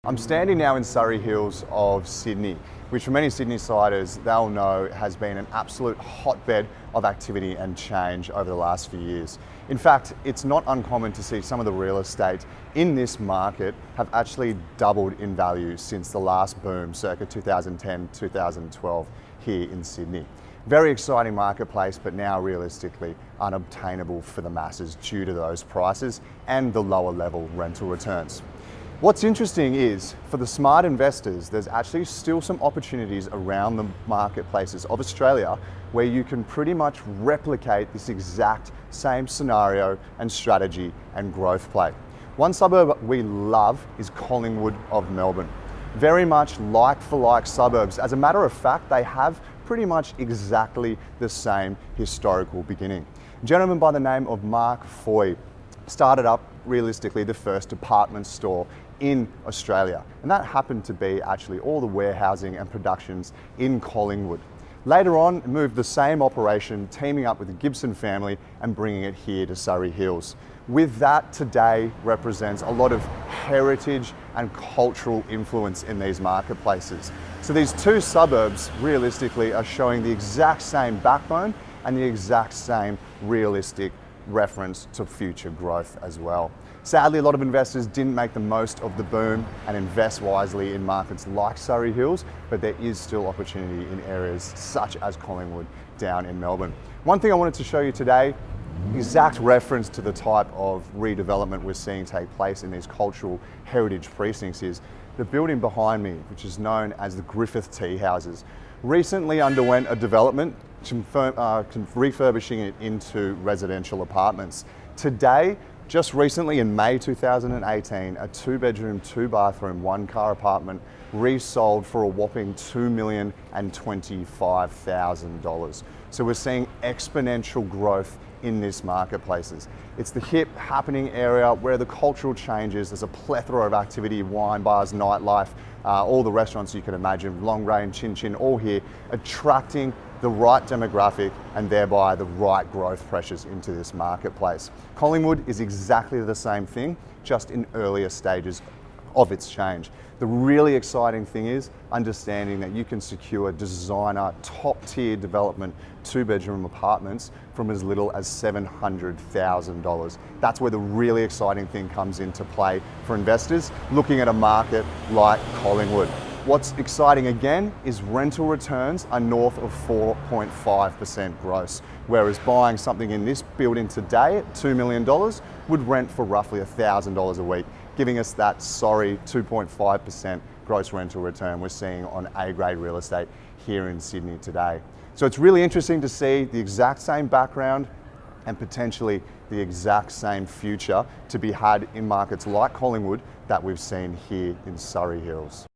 I'm standing now in Surrey Hills of Sydney, which for many Sydney-siders, they'll know has been an absolute hotbed of activity and change over the last few years. In fact, it's not uncommon to see some of the real estate in this market have actually doubled in value since the last boom, circa 2010-2012 here in Sydney. Very exciting marketplace, but now realistically unobtainable for the masses due to those prices and the lower level rental returns. What's interesting is, for the smart investors, there's actually still some opportunities around the marketplaces of Australia where you can pretty much replicate this exact same scenario and strategy and growth play. One suburb we love is Collingwood of Melbourne. Very much like for like suburbs. As a matter of fact, they have pretty much exactly the same historical beginning. A gentleman by the name of Mark Foy started up realistically the first department store in Australia, and that happened to be actually all the warehousing and productions in Collingwood. Later on, moved the same operation, teaming up with the Gibson family and bringing it here to Surrey Hills. With that, today represents a lot of heritage and cultural influence in these marketplaces. So these two suburbs realistically are showing the exact same backbone and the exact same realistic reference to future growth as well. Sadly, a lot of investors didn't make the most of the boom and invest wisely in markets like Surrey Hills, but there is still opportunity in areas such as Collingwood down in Melbourne. One thing I wanted to show you today, exact reference to the type of redevelopment we're seeing take place in these cultural heritage precincts, is the building behind me, which is known as the Griffith Tea Houses. Recently underwent a development, refurbishing it into residential apartments. Today, just recently in May 2018, a 2-bedroom, 2-bathroom, 1-car apartment resold for a whopping $2,025,000. So we're seeing exponential growth in this marketplaces. It's the hip happening area where the cultural changes. There's a plethora of activity, wine bars, nightlife, all the restaurants you can imagine, Long Range, Chin Chin, all here, attracting the right demographic and thereby the right growth pressures into this marketplace. Collingwood is exactly the same thing, just in earlier stages of its change. The really exciting thing is understanding that you can secure designer, top-tier development 2-bedroom apartments from as little as $700,000. That's where the really exciting thing comes into play for investors looking at a market like Collingwood. What's exciting again is rental returns are north of 4.5% gross, whereas buying something in this building today at $2 million would rent for roughly $1,000 a week, giving us that sorry 2.5% gross rental return we're seeing on A-grade real estate here in Sydney today. So it's really interesting to see the exact same background and potentially the exact same future to be had in markets like Collingwood that we've seen here in Surrey Hills.